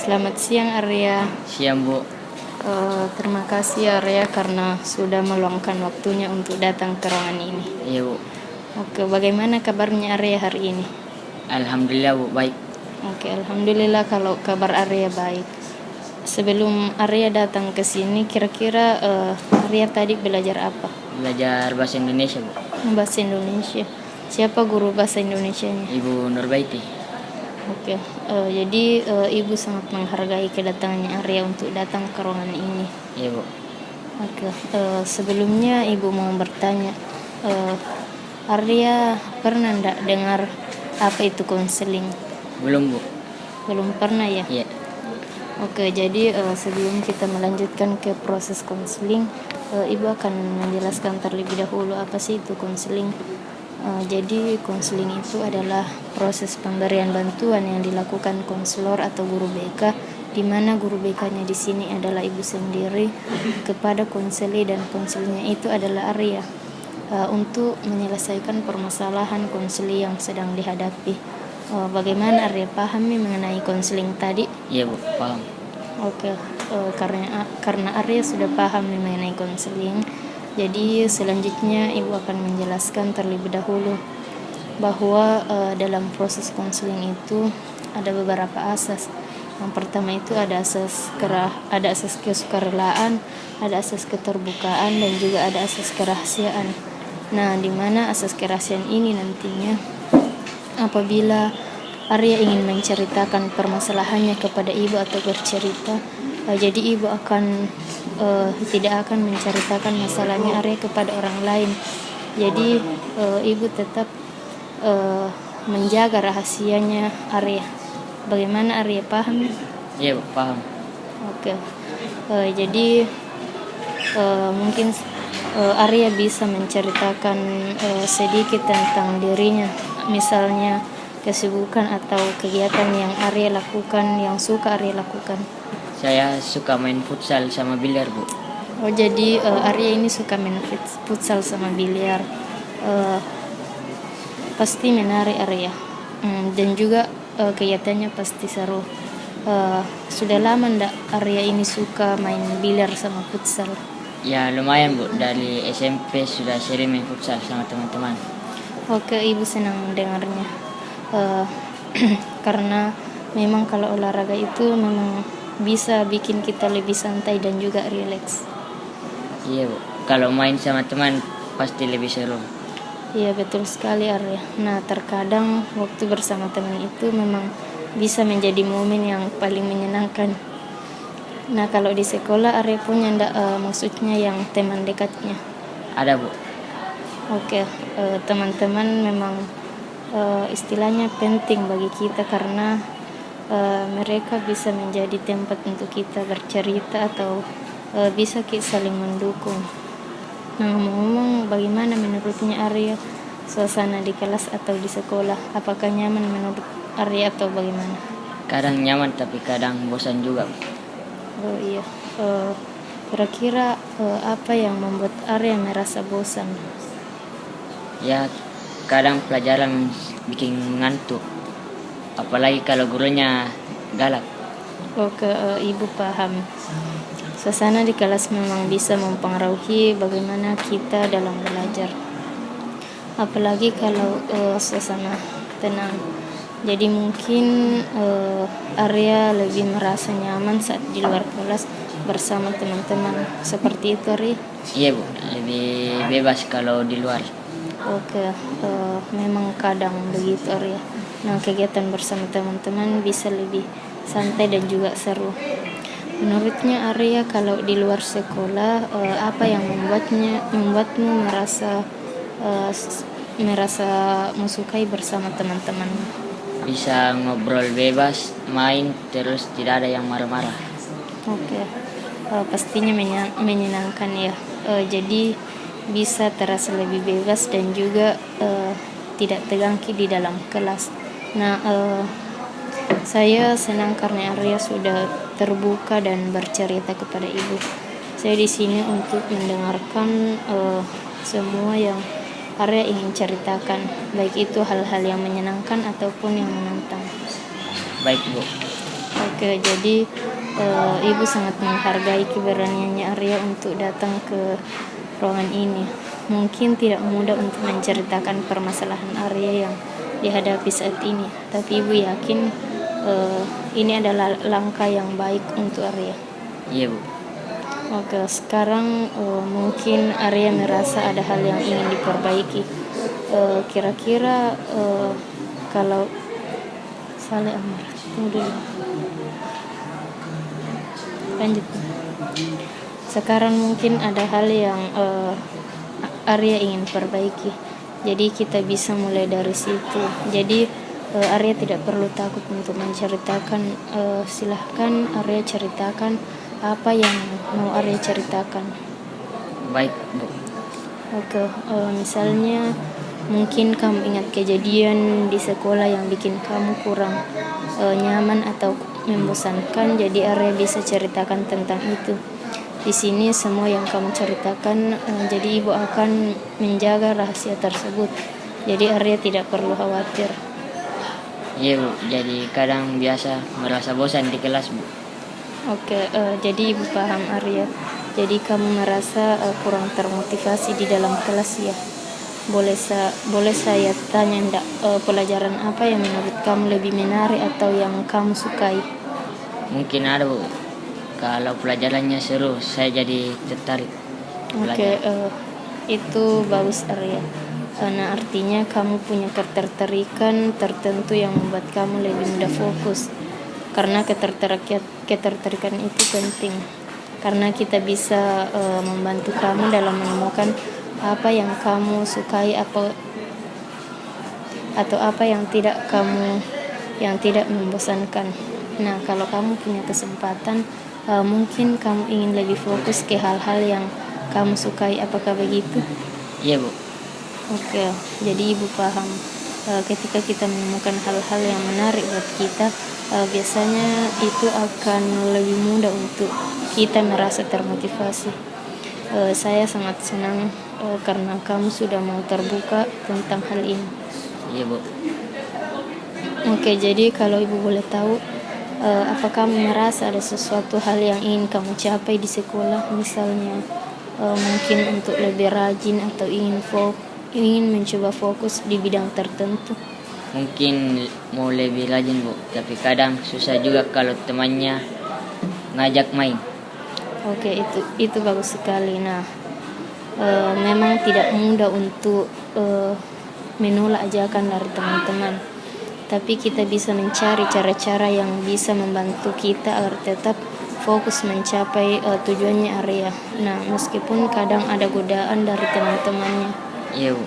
Selamat siang Arya. Siang Bu. Terima kasih Arya karena sudah meluangkan waktunya untuk datang ke ruangan ini. Iya Bu. Oke, bagaimana kabarnya Arya hari ini? Alhamdulillah Bu, baik. Oke, alhamdulillah kalau kabar Arya baik. Sebelum Arya datang ke sini, kira-kira Arya tadi belajar apa? Belajar bahasa Indonesia Bu. Bahasa Indonesia. Siapa guru bahasa Indonesianya? Ibu Nurbaiti. Oke, jadi Ibu sangat menghargai kedatangannya Arya untuk datang ke ruangan ini. Iya Bu. Oke, sebelumnya Ibu mau bertanya, Arya pernah ndak dengar apa itu konseling? Belum Bu. Belum pernah ya? Iya. Oke, jadi sebelum kita melanjutkan ke proses konseling, Ibu akan menjelaskan terlebih dahulu apa sih itu konseling. Jadi konseling itu adalah proses pemberian bantuan yang dilakukan konselor atau guru BK, di mana guru BK-nya di sini adalah Ibu sendiri kepada konseli, dan konselnya itu adalah Arya untuk menyelesaikan permasalahan konseli yang sedang dihadapi. Bagaimana Arya pahami mengenai konseling tadi? Iya Bu, paham. Oke, karena Arya sudah paham mengenai konseling, jadi selanjutnya Ibu akan menjelaskan terlebih dahulu bahwa dalam proses konseling itu ada beberapa asas. Yang pertama itu ada asas kesukarelaan, ada asas keterbukaan, dan juga ada asas kerahasiaan. Nah, di mana asas kerahasiaan ini nantinya apabila Arya ingin menceritakan permasalahannya kepada Ibu atau bercerita, jadi Ibu akan tidak akan menceritakan masalahnya Arya kepada orang lain. Jadi Ibu tetap menjaga rahasianya Arya. Bagaimana Arya paham? Iya Bu, paham. Oke. Jadi mungkin Arya bisa menceritakan sedikit tentang dirinya, misalnya kesibukan atau kegiatan yang Arya lakukan, yang suka Arya lakukan. Saya suka main futsal sama biliar Bu. Oh, jadi Arya ini suka main futsal sama biliar. Pasti menarik Arya. Dan juga kegiatannya pasti seru. Sudah lama ndak Arya ini suka main biliar sama futsal? Ya lumayan Bu, dari SMP sudah sering main futsal sama teman-teman. Oke, Ibu senang mendengarnya. Karena memang kalau olahraga itu memang bisa bikin kita lebih santai dan juga rileks. Iya Bu, kalau main sama teman pasti lebih seru. Iya, betul sekali Arya. Nah, terkadang waktu bersama teman itu memang bisa menjadi momen yang paling menyenangkan. Nah, kalau di sekolah Arya punya ndak maksudnya yang teman dekatnya? Ada Bu. Oke, teman-teman memang istilahnya penting bagi kita karena mereka bisa menjadi tempat untuk kita bercerita atau bisa kita saling mendukung. Nah, ngomong-ngomong, bagaimana menurutnya Arya suasana di kelas atau di sekolah? Apakah nyaman menurut Arya atau bagaimana? Kadang nyaman tapi kadang bosan juga Bu. Oh iya, kira-kira apa yang membuat Arya merasa bosan? Ya kadang pelajaran bikin ngantuk, apalagi kalau gurunya galak. Oke, Ibu paham. Suasana di kelas memang bisa mempengaruhi bagaimana kita dalam belajar. Apalagi kalau suasana tenang. Jadi mungkin Arya lebih merasa nyaman saat di luar kelas bersama teman-teman. Seperti itu Arya? Iya Bu, lebih bebas kalau di luar. Oke, memang kadang begitu Arya. Nah, kegiatan bersama teman-teman bisa lebih santai dan juga seru. Menurutnya Arya, kalau di luar sekolah apa yang membuatmu merasa mensukai bersama teman-teman? Bisa ngobrol bebas, main, terus tidak ada yang marah-marah. Oke, pastinya menyenangkan ya. Jadi bisa terasa lebih bebas dan juga tidak tegang di dalam kelas. Nah, saya senang karena Arya sudah terbuka dan bercerita kepada Ibu. Saya di sini untuk mendengarkan semua yang Arya ingin ceritakan, baik itu hal-hal yang menyenangkan ataupun yang menantang. Baik Bu. Oke, jadi ibu sangat menghargai keberaniannya Arya untuk datang ke ruangan ini. Mungkin tidak mudah untuk menceritakan permasalahan Arya yang dihadapi saat ini, tapi ibu yakin ini adalah langkah yang baik untuk Arya. Iya Bu. Oke, sekarang mungkin Arya merasa ada hal yang ingin diperbaiki. Kira-kira kalau Saleh Amar, tunggu dulu. Lanjut. Sekarang mungkin ada hal yang Arya ingin perbaiki. Jadi kita bisa mulai dari situ. Jadi Arya tidak perlu takut untuk menceritakan. Silahkan Arya ceritakan apa yang mau Arya ceritakan. Baik Bu. Oke, misalnya mungkin kamu ingat kejadian di sekolah yang bikin kamu kurang nyaman atau membosankan, jadi Arya bisa ceritakan tentang itu. Di sini semua yang kamu ceritakan, jadi ibu akan menjaga rahasia tersebut. Jadi Arya tidak perlu khawatir. Iya Bu, jadi kadang biasa merasa bosan di kelas Bu. Oke, jadi ibu paham Arya. Jadi kamu merasa kurang termotivasi di dalam kelas ya. Boleh saya tanya enggak, pelajaran apa yang menurut kamu lebih menarik atau yang kamu sukai? Mungkin ada Bu. Kalau pelajarannya seru, saya jadi tertarik. Oke, itu bagus Arya. Nah, artinya kamu punya ketertarikan tertentu yang membuat kamu lebih mudah fokus. Karena ketertarikan itu penting. Karena kita bisa membantu kamu dalam menemukan apa yang kamu sukai atau apa yang tidak membosankan. Nah, kalau kamu punya kesempatan, mungkin kamu ingin lebih fokus ke hal-hal yang kamu sukai. Apakah begitu? Iya Bu. Oke, jadi ibu paham. Ketika kita menemukan hal-hal yang menarik buat kita, biasanya itu akan lebih mudah untuk kita merasa termotivasi. Saya sangat senang karena kamu sudah mau terbuka tentang hal ini. Iya Bu. Oke, jadi kalau ibu boleh tahu, apa kamu merasa ada sesuatu hal yang ingin kamu capai di sekolah, misalnya mungkin untuk lebih rajin atau ingin mencoba fokus di bidang tertentu? Mungkin mau lebih rajin Bu, tapi kadang susah juga kalau temannya ngajak main. Oke, itu bagus sekali. Nah, memang tidak mudah untuk menolak ajakan dari teman-teman, tapi kita bisa mencari cara-cara yang bisa membantu kita agar tetap fokus mencapai tujuannya Arya. Nah, meskipun kadang ada godaan dari teman-temannya. Iya Bu.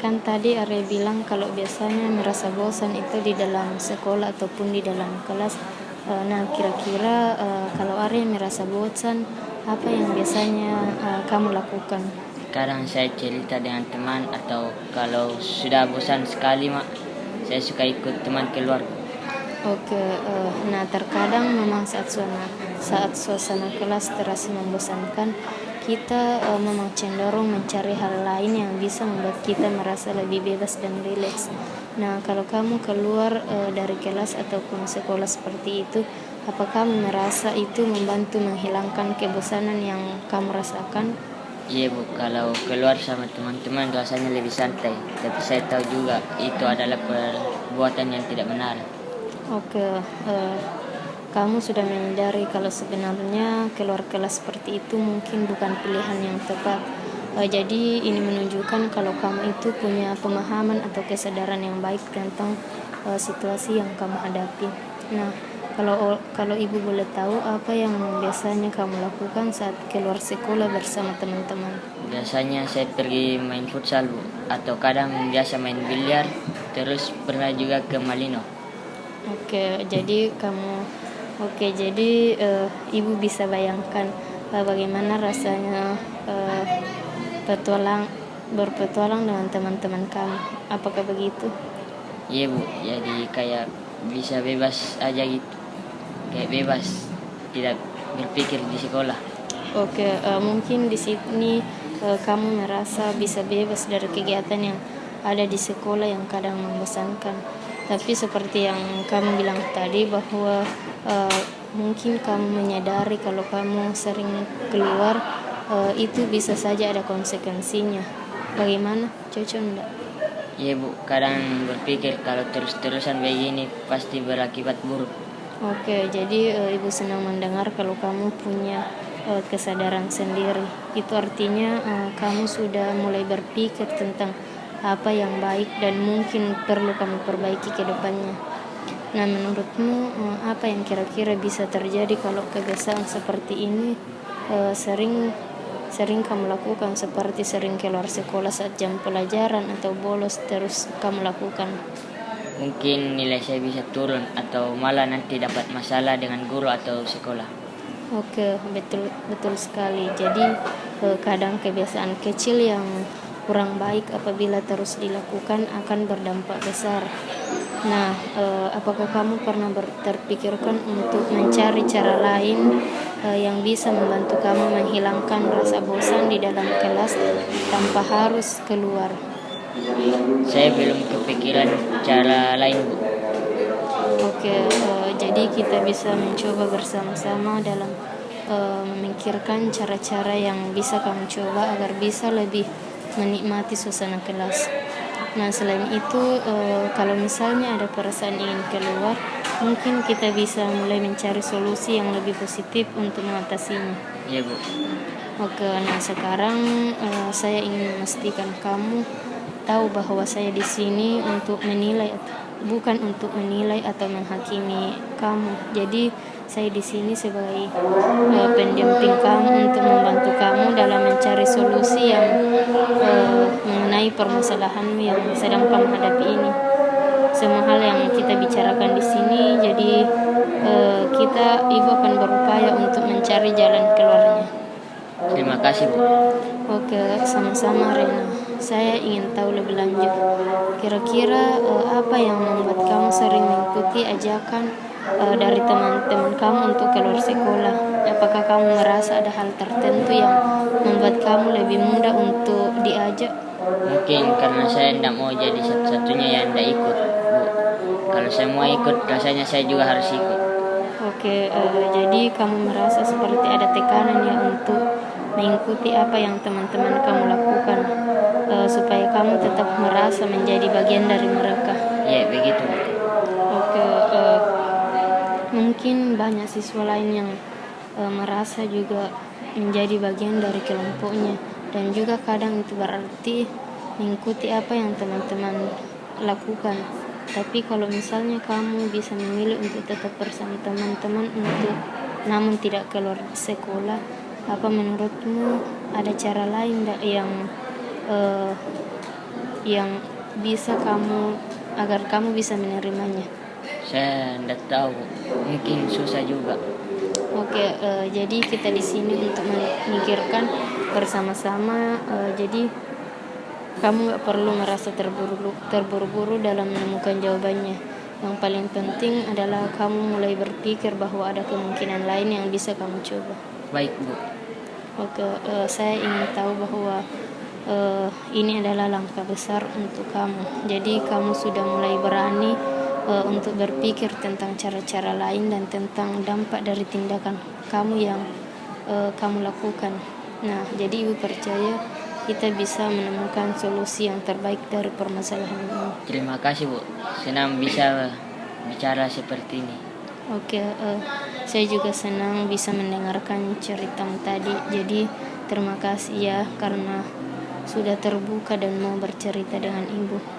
Kan tadi Arya bilang kalau biasanya merasa bosan itu di dalam sekolah ataupun di dalam kelas. Nah, kira-kira kalau Arya merasa bosan, apa yang biasanya kamu lakukan? Kadang saya cerita dengan teman, atau kalau sudah bosan sekali saya suka ikut teman keluar. Oke, nah terkadang memang saat suasana kelas terasa membosankan, kita memang cenderung mencari hal lain yang bisa membuat kita merasa lebih bebas dan rileks. Nah, kalau kamu keluar dari kelas ataupun sekolah seperti itu, apakah kamu merasa itu membantu menghilangkan kebosanan yang kamu rasakan? Iya Bu, kalau keluar sama teman-teman rasanya lebih santai, tapi saya tahu juga itu adalah perbuatan yang tidak benar. Oke, kamu sudah menyadari kalau sebenarnya keluar kelas seperti itu mungkin bukan pilihan yang tepat. Jadi ini menunjukkan kalau kamu itu punya pemahaman atau kesadaran yang baik tentang situasi yang kamu hadapi. Nah, kalau ibu boleh tahu, apa yang biasanya kamu lakukan saat keluar sekolah bersama teman-teman? Biasanya saya pergi main futsal Bu, atau kadang biasa main biliar, terus pernah juga ke Malino. Oke, jadi ibu bisa bayangkan bagaimana rasanya berpetualang dengan teman-teman kamu. Apakah begitu? Iya Bu, jadi kayak bisa bebas aja gitu, kayak bebas, tidak berpikir di sekolah. Oke, mungkin di sini kamu merasa bisa bebas dari kegiatan yang ada di sekolah yang kadang membosankan. Tapi seperti yang kamu bilang tadi bahwa mungkin kamu menyadari kalau kamu sering keluar itu bisa saja ada konsekuensinya. Bagaimana? Cocok enggak? Iya Bu, kadang berpikir kalau terus-terusan begini pasti berakibat buruk. Oke, jadi Ibu senang mendengar kalau kamu punya kesadaran sendiri. Itu artinya kamu sudah mulai berpikir tentang apa yang baik dan mungkin perlu kamu perbaiki ke depannya. Nah, menurutmu apa yang kira-kira bisa terjadi kalau kebiasaan seperti ini sering kamu lakukan, seperti sering keluar sekolah saat jam pelajaran atau bolos terus kamu lakukan? Mungkin nilai saya bisa turun atau malah nanti dapat masalah dengan guru atau sekolah. Oke, betul sekali. Jadi kadang kebiasaan kecil yang kurang baik apabila terus dilakukan akan berdampak besar. Nah, apakah kamu pernah terpikirkan untuk mencari cara lain yang bisa membantu kamu menghilangkan rasa bosan di dalam kelas tanpa harus keluar? Saya belum kepikiran cara lain Bu. Oke, jadi kita bisa mencoba bersama-sama dalam memikirkan cara-cara yang bisa kamu coba agar bisa lebih menikmati suasana kelas. Nah, selain itu kalau misalnya ada perasaan ingin keluar, mungkin kita bisa mulai mencari solusi yang lebih positif untuk mengatasinya. Iya Bu. Oke, nah sekarang saya ingin memastikan kamu tahu bahwa saya di sini untuk menilai, bukan untuk menilai atau menghakimi kamu. Jadi saya di sini sebagai pendamping kamu untuk membantu kamu dalam mencari solusi yang mengenai permasalahanmu yang sedang kamu hadapi ini. Semua hal yang kita bicarakan di sini, jadi Ibu akan berupaya untuk mencari jalan keluarnya. Terima kasih Bu. Oke, sama-sama Rena. Saya ingin tahu lebih lanjut. Kira-kira apa yang membuat kamu sering mengikuti ajakan dari teman-teman kamu untuk keluar sekolah? Apakah kamu merasa ada hal tertentu yang membuat kamu lebih mudah untuk diajak? Mungkin karena saya tidak mau jadi satu-satunya yang tidak ikut Bu. Kalau semua ikut, rasanya saya juga harus ikut. Oke, jadi kamu merasa seperti ada tekanan ya untuk mengikuti apa yang teman-teman kamu lakukan supaya kamu tetap merasa menjadi bagian dari mereka. Iya, begitu. Oke, mungkin banyak siswa lain yang merasa juga menjadi bagian dari kelompoknya, dan juga kadang itu berarti mengikuti apa yang teman-teman lakukan. Tapi kalau misalnya kamu bisa memilih untuk tetap bersama teman-teman namun tidak keluar sekolah, apa menurutmu ada cara lain yang bisa agar kamu bisa menerimanya? Saya tidak tahu, mungkin susah juga. Oke, jadi kita di sini untuk memikirkan bersama-sama. Jadi kamu gak perlu merasa terburu-buru dalam menemukan jawabannya. Yang paling penting adalah kamu mulai berpikir bahwa ada kemungkinan lain yang bisa kamu coba. Baik Bu. Oke, saya ingin tahu bahwa ini adalah langkah besar untuk kamu. Jadi kamu sudah mulai berani untuk berpikir tentang cara-cara lain dan tentang dampak dari tindakan kamu yang kamu lakukan. Nah, jadi Ibu percaya kita bisa menemukan solusi yang terbaik dari permasalahan ini. Terima kasih Bu, senang bisa bicara seperti ini. Oke, saya juga senang bisa mendengarkan ceritamu tadi. Jadi terima kasih ya karena sudah terbuka dan mau bercerita dengan Ibu.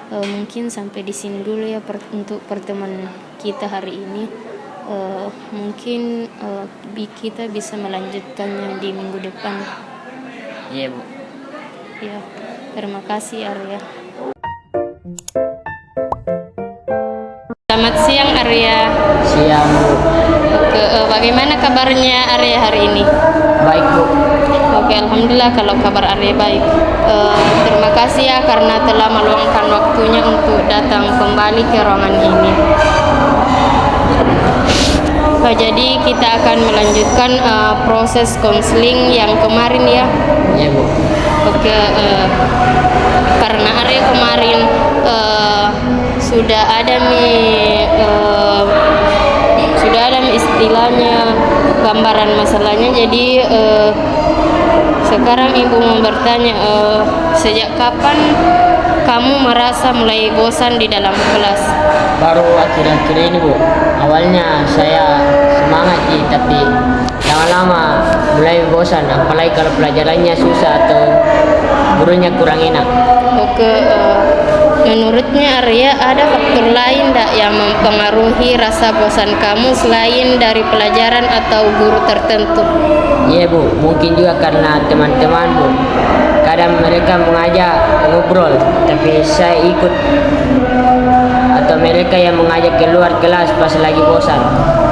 Mungkin sampai di sini dulu ya untuk pertemuan kita hari ini. Mungkin kita bisa melanjutkannya di minggu depan. Iya Bu. Ya, terima kasih Arya. Selamat siang Arya. Siang Bu. Oke, bagaimana kabarnya Arya hari ini? Baik Bu. Oke, alhamdulillah kalau kabar Arya baik. Terima kasih ya karena telah meluangkan waktunya untuk datang kembali ke ruangan ini. Jadi kita akan melanjutkan proses konseling yang kemarin ya. Iya Bu. Oke, karena Arya kemarin sudah ada istilahnya gambaran masalahnya. Jadi sekarang ibu mau bertanya, sejak kapan kamu merasa mulai bosan di dalam kelas? Baru akhir-akhir ini Bu. Awalnya saya semangat tapi lama-lama mulai bosan, apalagi kalau pelajarannya susah atau gurunya kurang enak. Oke, menurutnya Arya ada faktor lain tak yang mempengaruhi rasa bosan kamu selain dari pelajaran atau guru tertentu? Iya Bu, mungkin juga karena teman-teman Bu. Kadang mereka mengajak ngobrol, tapi saya ikut, atau mereka yang mengajak keluar kelas pas lagi bosan.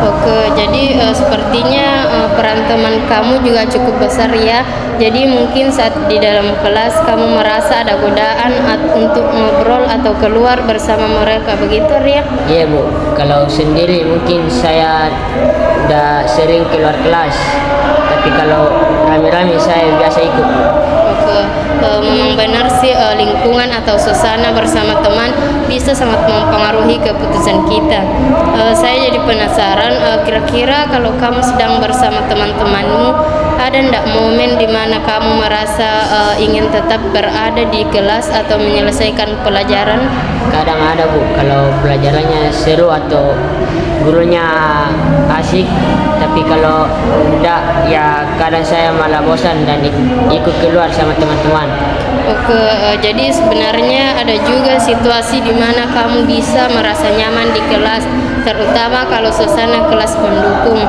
Oke, jadi sepertinya peran teman kamu juga cukup besar ya. Jadi mungkin saat di dalam kelas kamu merasa ada godaan untuk ngobrol atau keluar bersama mereka, begitu Ria? Iya Bu, kalau sendiri mungkin saya udah sering keluar kelas, tapi kalau rame-rame saya biasa ikut. Oke, memang benar sih lingkungan atau suasana bersama teman bisa sangat mempengaruhi keputusan kita. Saya jadi penasaran, kira-kira kalau kamu sedang bersama teman-temanmu, ada ndak momen di mana kamu merasa ingin tetap berada di kelas atau menyelesaikan pelajaran? Kadang ada Bu, kalau pelajarannya seru atau gurunya asik, tapi kalau enggak ya kadang saya malah bosan dan ikut keluar sama teman-teman. Oke, jadi sebenarnya ada juga situasi di mana kamu bisa merasa nyaman di kelas, terutama kalau suasana kelas mendukung.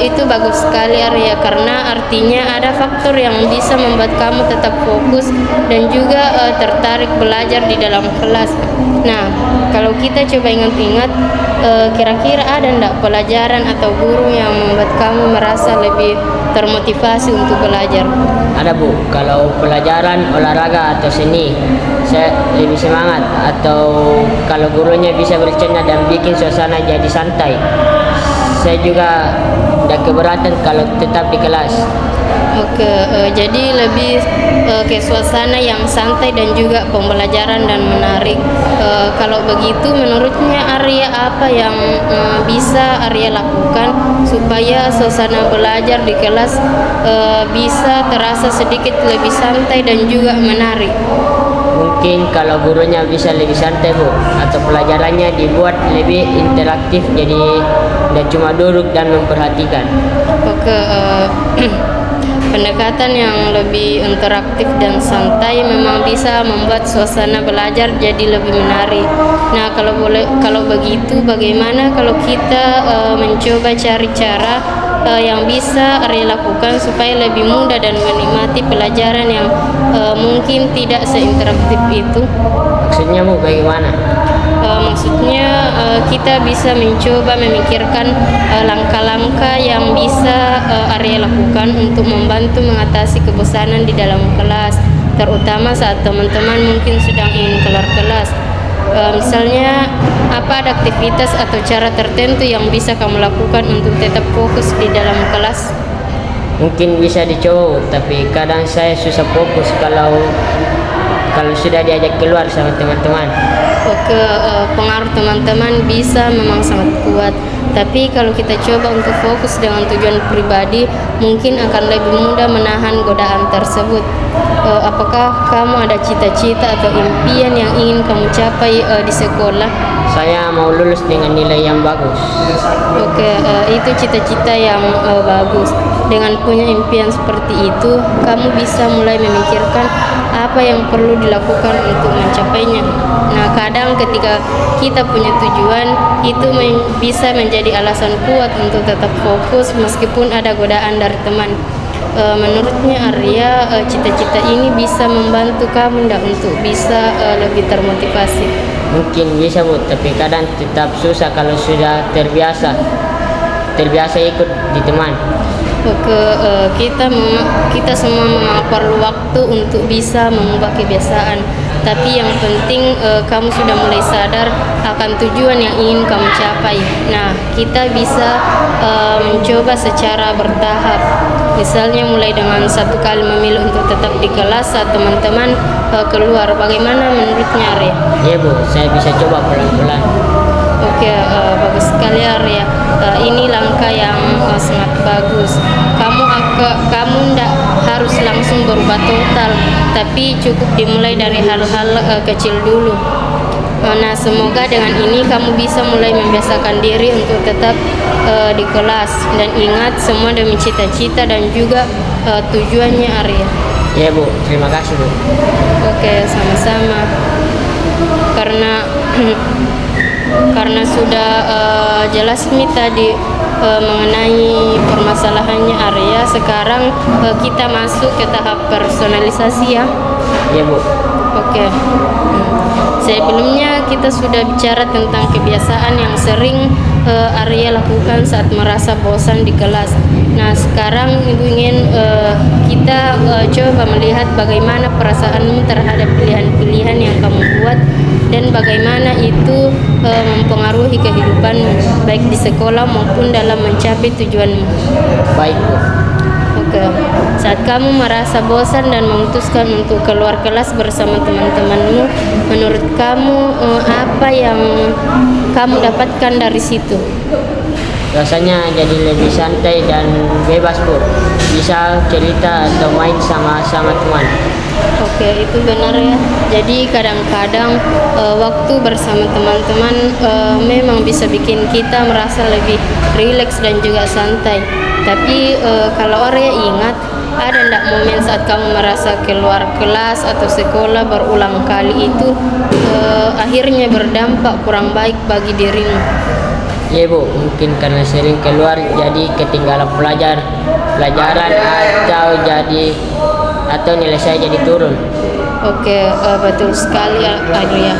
Itu bagus sekali Arya, karena artinya ada faktor yang bisa membuat kamu tetap fokus dan juga tertarik belajar di dalam kelas. Nah, kalau kita coba ingat-ingat, kira-kira ada ndak pelajaran atau guru yang membuat kamu merasa lebih termotivasi untuk belajar? Ada Bu, kalau pelajaran olahraga atau seni saya lebih semangat, atau kalau gurunya bisa bercanda dan bikin suasana jadi santai. Saya juga tidak keberatan kalau tetap di kelas. Oke, jadi lebih ke suasana yang santai dan juga pembelajaran dan menarik. Kalau begitu, menurutnya Arya apa yang bisa Arya lakukan supaya suasana belajar di kelas bisa terasa sedikit lebih santai dan juga menarik? Mungkin kalau gurunya bisa lebih santai Bu, atau pelajarannya dibuat lebih interaktif, jadi tidak cuma duduk dan memperhatikan. Oke, pendekatan yang lebih interaktif dan santai memang bisa membuat suasana belajar jadi lebih menarik. Nah, kalau begitu, bagaimana kalau kita mencoba cari cara yang bisa Arya lakukan supaya lebih mudah dan menikmati pelajaran yang mungkin tidak seinteraktif itu? Maksudnya Bu, bagaimana? Maksudnya kita bisa mencoba memikirkan langkah-langkah yang bisa Arya lakukan untuk membantu mengatasi kebosanan di dalam kelas, terutama saat teman-teman mungkin sedang ingin keluar kelas. Misalnya, apa ada aktivitas atau cara tertentu yang bisa kamu lakukan untuk tetap fokus di dalam kelas? Mungkin bisa dicoba, tapi kadang saya susah fokus kalau sudah diajak keluar sama teman-teman. Oke, pengaruh teman-teman bisa memang sangat kuat. Tapi kalau kita coba untuk fokus dengan tujuan pribadi, mungkin akan lebih mudah menahan godaan tersebut. Apakah kamu ada cita-cita atau impian yang ingin kamu capai di sekolah? Saya mau lulus dengan nilai yang bagus. Oke, itu cita-cita yang bagus. Dengan punya impian seperti itu, kamu bisa mulai memikirkan apa yang perlu dilakukan untuk mencapainya. Nah, kadang ketika kita punya tujuan, itu bisa menjadi alasan kuat untuk tetap fokus meskipun ada godaan dari teman. Menurutnya Arya, cita-cita ini bisa membantu kamu untuk bisa lebih termotivasi? Mungkin bisa Bu, tapi kadang tetap susah kalau sudah terbiasa ikut di teman. Oke, kita semua memang perlu waktu untuk bisa mengubah kebiasaan. tapi yang penting kamu sudah mulai sadar akan tujuan yang ingin kamu capai. Nah, kita bisa mencoba secara bertahap. Misalnya mulai dengan 1 kali memilih untuk tetap di kelas saat teman-teman keluar. Bagaimana menurutnya, Arya? Iya Bu, saya bisa coba pelan-pelan. Oke, bagus sekali, Arya. Ini langkah yang sangat bagus. Kamu tidak harus langsung berubah total, tapi cukup dimulai dari hal-hal kecil dulu. Nah, semoga dengan ini kamu bisa mulai membiasakan diri untuk tetap di kelas, dan ingat semua demi cita-cita dan juga tujuannya, Arya. Iya Bu, terima kasih Bu. Oke, sama-sama. Karena sudah jelas nih tadi mengenai permasalahannya Arya, sekarang kita masuk ke tahap personalisasi ya. Iya Bu. Oke. Sebelumnya kita sudah bicara tentang kebiasaan yang sering Arya lakukan saat merasa bosan di kelas. Nah, sekarang Ibu ingin kita coba melihat bagaimana perasaanmu terhadap pilihan-pilihan yang kamu buat dan bagaimana itu mempengaruhi kehidupanmu baik di sekolah maupun dalam mencapai tujuanmu. Baik Bu. Oke. Saat kamu merasa bosan dan memutuskan untuk keluar kelas bersama teman-temanmu, menurut kamu apa yang kamu dapatkan dari situ? Rasanya jadi lebih santai dan bebas Bu. Bisa cerita atau main sama teman. Oke, itu benar ya. Jadi kadang-kadang waktu bersama teman-teman memang bisa bikin kita merasa lebih rileks dan juga santai. Tapi kalau Arya ingat, ada ndak momen saat kamu merasa keluar kelas atau sekolah berulang kali itu akhirnya berdampak kurang baik bagi dirimu? Iya Bu, mungkin karena sering keluar jadi ketinggalan pelajaran atau nilai saya jadi turun. Oke, betul sekali Arya.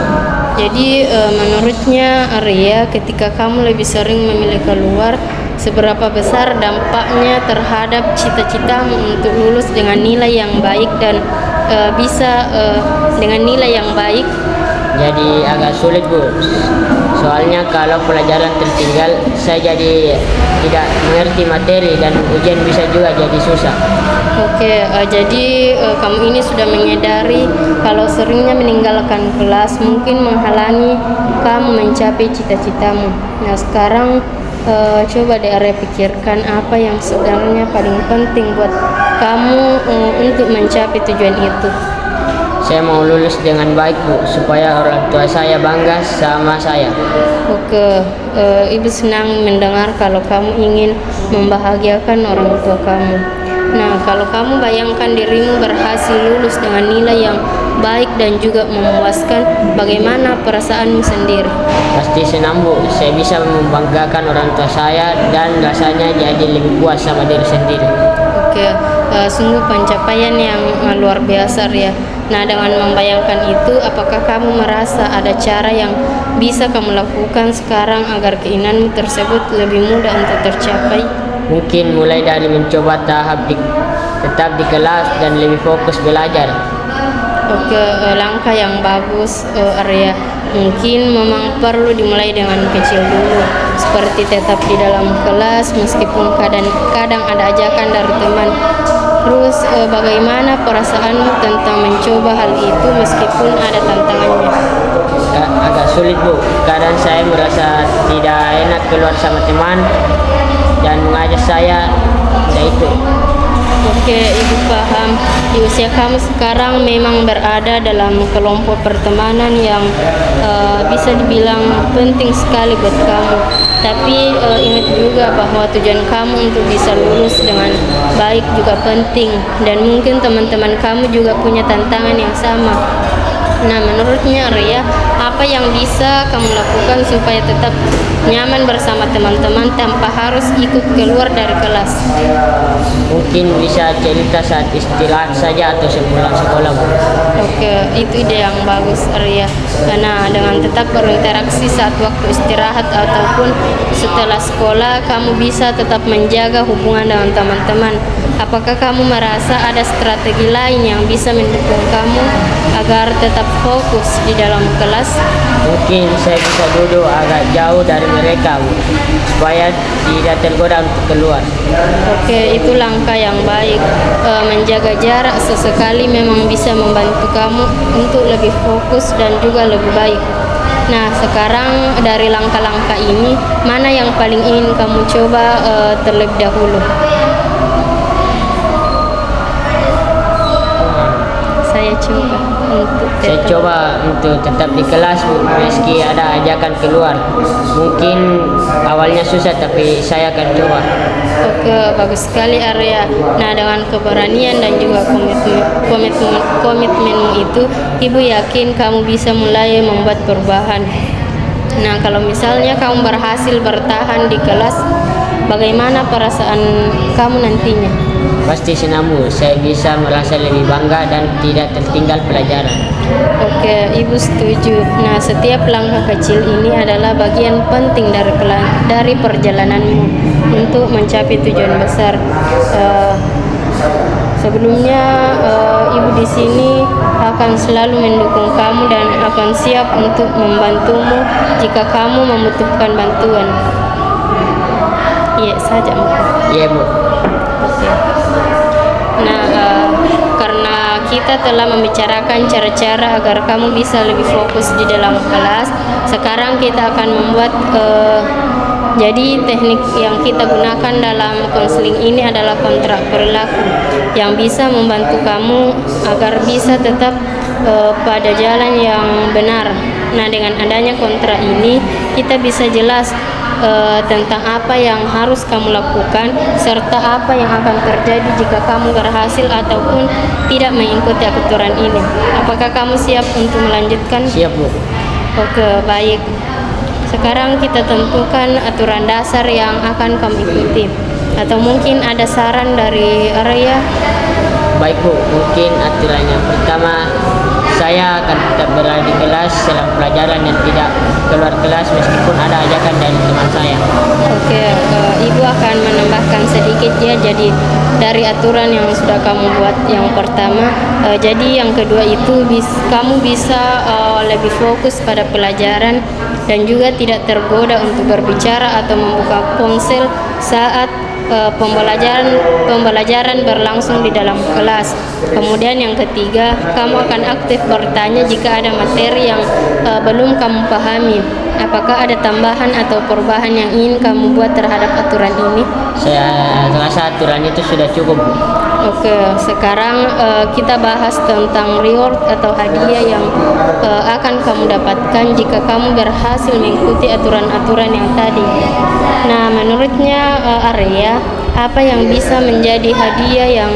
Jadi menurutnya Arya, ketika kamu lebih sering memilih keluar, seberapa besar dampaknya terhadap cita-citamu untuk lulus dengan nilai yang baik dan bisa dengan nilai yang baik? Jadi agak sulit Bu. Soalnya kalau pelajaran tertinggal, saya jadi tidak mengerti materi dan ujian bisa juga jadi susah. Oke, jadi kamu ini sudah menyadari kalau seringnya meninggalkan kelas mungkin menghalangi kamu mencapai cita-citamu. Nah, sekarang coba deh Arya pikirkan apa yang sebenarnya paling penting buat kamu untuk mencapai tujuan itu. Saya mau lulus dengan baik Bu, supaya orang tua saya bangga sama saya. Oke, Ibu senang mendengar kalau kamu ingin membahagiakan orang tua kamu. Nah, kalau kamu bayangkan dirimu berhasil lulus dengan nilai yang baik dan juga memuaskan, bagaimana perasaanmu sendiri? Pasti senang Bu, saya bisa membanggakan orang tua saya dan rasanya jadi lebih puas sama diri sendiri. Oke, sungguh pencapaian yang luar biasa ya. Nah, dengan membayangkan itu, apakah kamu merasa ada cara yang bisa kamu lakukan sekarang agar keinginanmu tersebut lebih mudah untuk tercapai? Mungkin mulai dari mencoba tetap di kelas dan lebih fokus belajar. Oke, langkah yang bagus Arya. Mungkin memang perlu dimulai dengan kecil dulu, seperti tetap di dalam kelas meskipun kadang-kadang ada ajakan dari teman. Terus bagaimana perasaanmu tentang mencoba hal itu meskipun ada tantangannya? Agak sulit Bu, kadang saya merasa tidak enak keluar sama teman dan mengajak saya itu. Oke, Ibu paham. Di usia kamu sekarang memang berada dalam kelompok pertemanan yang bisa dibilang penting sekali buat kamu. Tapi ingat juga bahwa tujuan kamu untuk bisa lulus dengan baik juga penting. Dan mungkin teman-teman kamu juga punya tantangan yang sama. Nah, menurutnya Arya, apa yang bisa kamu lakukan supaya tetap nyaman bersama teman-teman tanpa harus ikut keluar dari kelas? Mungkin bisa cerita saat istirahat saja atau sepulang sekolah Bu. Oke, itu ide yang bagus Arya. Karena dengan tetap berinteraksi saat waktu istirahat ataupun setelah sekolah, kamu bisa tetap menjaga hubungan dengan teman-teman. Apakah kamu merasa ada strategi lain yang bisa mendukung kamu agar tetap fokus di dalam kelas? Mungkin saya bisa duduk agak jauh dari mereka, Bu, supaya tidak tergoda untuk keluar. Oke, itu langkah yang baik. Menjaga jarak sesekali memang bisa membantu kamu untuk lebih fokus dan juga lebih baik. Nah, sekarang dari langkah-langkah ini, mana yang paling ingin kamu coba terlebih dahulu? Saya coba untuk tetap di kelas, Bu, meski ada ajakan keluar. Mungkin awalnya susah, tapi saya akan coba. Oke, bagus sekali Arya. Nah, dengan keberanian dan juga komitmenmu itu, Ibu yakin kamu bisa mulai membuat perubahan. Nah, kalau misalnya kamu berhasil bertahan di kelas, bagaimana perasaan kamu nantinya? Pasti senang, Bu. Saya bisa merasa lebih bangga dan tidak tertinggal pelajaran. Oke, Ibu setuju. Nah, setiap langkah kecil ini adalah bagian penting dari perjalananmu untuk mencapai tujuan besar. Sebelumnya, Ibu di sini akan selalu mendukung kamu dan akan siap untuk membantumu jika kamu membutuhkan bantuan. Iya saja, Bu. Iya, Bu. Oke. Nah, karena kita telah membicarakan cara-cara agar kamu bisa lebih fokus di dalam kelas, sekarang kita akan membuat jadi teknik yang kita gunakan dalam konseling ini adalah kontrak perilaku yang bisa membantu kamu agar bisa tetap pada jalan yang benar. Nah, dengan adanya kontrak ini kita bisa jelas tentang apa yang harus kamu lakukan serta apa yang akan terjadi jika kamu berhasil ataupun tidak mengikuti aturan ini. Apakah kamu siap untuk melanjutkan? Siap, Bu. Oke, baik. Sekarang kita tentukan aturan dasar yang akan kamu ikuti. Atau mungkin ada saran dari Arya? Baik, Bu. Mungkin aturan yang pertama, saya akan tetap berada di kelas selama pelajaran dan tidak keluar kelas meskipun ada ajakan dari teman saya. Oke, Ibu akan menambahkan sedikit ya. Jadi dari aturan yang sudah kamu buat yang pertama, jadi yang kedua itu kamu bisa lebih fokus pada pelajaran dan juga tidak tergoda untuk berbicara atau membuka ponsel saat pembelajaran berlangsung di dalam kelas. Kemudian yang ketiga, kamu akan aktif bertanya jika ada materi yang belum kamu pahami. Apakah ada tambahan atau perubahan yang ingin kamu buat terhadap aturan ini? Saya rasa aturan itu sudah cukup, Bu. Oke, sekarang kita bahas tentang reward atau hadiah yang akan kamu dapatkan jika kamu berhasil mengikuti aturan-aturan yang tadi. Nah, menurutnya Arya, apa yang bisa menjadi hadiah yang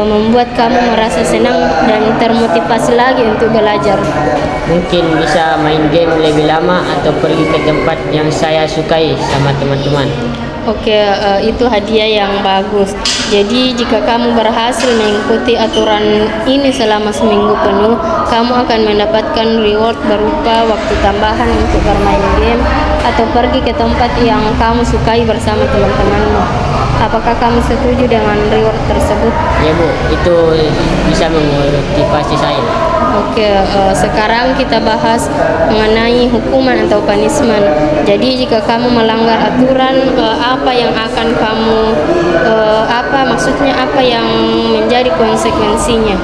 membuat kamu merasa senang dan termotivasi lagi untuk belajar? Mungkin bisa main game lebih lama atau pergi ke tempat yang saya sukai sama teman-teman. Oke, itu hadiah yang bagus. Jadi jika kamu berhasil mengikuti aturan ini selama seminggu penuh, kamu akan mendapatkan reward berupa waktu tambahan untuk bermain game atau pergi ke tempat yang kamu sukai bersama teman-temanmu. Apakah kamu setuju dengan reward tersebut? Ya, Bu, itu bisa memotivasi saya. Oke, sekarang kita bahas mengenai hukuman atau punishment. Jadi jika kamu melanggar aturan, apa yang akan kamu apa yang menjadi konsekuensinya?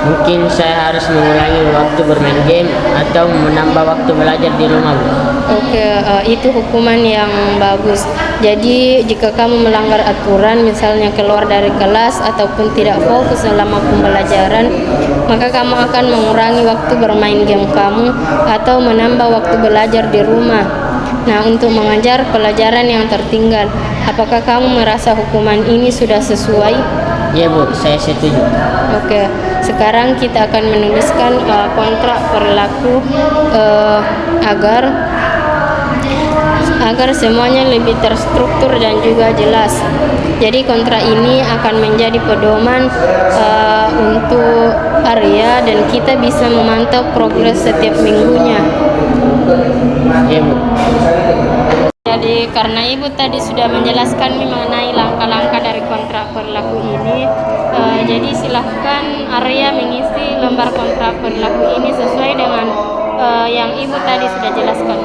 Mungkin saya harus mengurangi waktu bermain game atau menambah waktu belajar di rumah, Bu. Oke, itu hukuman yang bagus. Jadi jika kamu melanggar aturan, misalnya keluar dari kelas ataupun tidak fokus selama pembelajaran, maka kamu akan mengurangi waktu bermain game kamu atau menambah waktu belajar di rumah. Nah, untuk mengajar pelajaran yang tertinggal, apakah kamu merasa hukuman ini sudah sesuai? Ya, Bu, saya setuju. Oke, sekarang kita akan menuliskan kontrak perilaku agar semuanya lebih terstruktur dan juga jelas. Jadi kontrak ini akan menjadi pedoman untuk Arya dan kita bisa memantau progres setiap minggunya. Ya, Bu. Jadi karena Ibu tadi sudah menjelaskan mengenai langkah-langkah dari kontrak berlaku ini, jadi silahkan Arya mengisi lembar kontrak berlaku ini sesuai dengan yang Ibu tadi sudah jelaskan.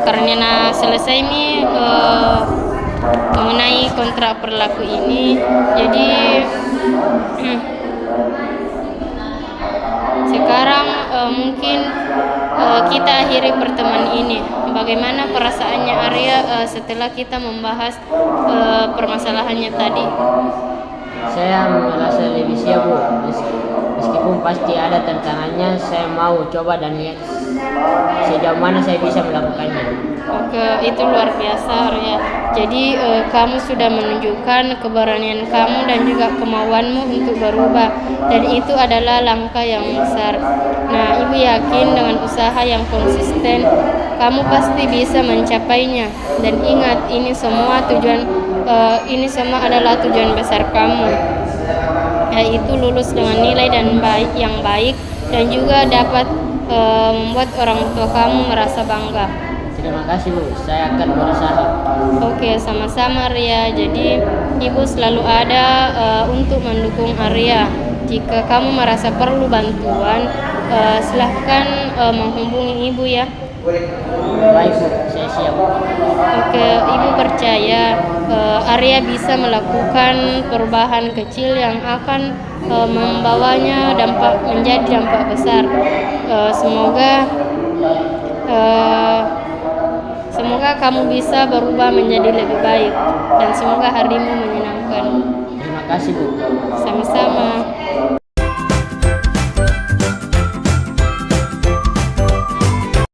Karena selesai nih mengenai kontrak berlaku ini, jadi sekarang mungkin kita akhiri pertemuan ini. Bagaimana perasaannya Arya setelah kita membahas permasalahannya tadi? Saya merasa lebih siap, Bu. Meskipun pasti ada tantangannya, saya mau coba dan lihat sejauh mana saya bisa melakukannya. Oke, itu luar biasa Arya. Jadi kamu sudah menunjukkan keberanian kamu dan juga kemauanmu untuk berubah, dan itu adalah langkah yang besar. Nah, ibu yakin dengan usaha yang konsisten kamu pasti bisa mencapainya. Dan ingat, ini semua adalah tujuan besar kamu, yaitu lulus dengan nilai yang baik dan juga dapat membuat orang tua kamu merasa bangga. Terima kasih Bu, saya akan berusaha. Oke, sama-sama Ria. Jadi ibu selalu ada untuk mendukung Arya. Jika kamu merasa perlu bantuan, silahkan menghubungi ibu ya. Baik Bu, saya siap. Oke, ibu percaya Arya bisa melakukan perubahan kecil yang akan membawanya menjadi dampak besar. Semoga kamu bisa berubah menjadi lebih baik, dan semoga harimu menyenangkan. Terima kasih Bu. Sama-sama.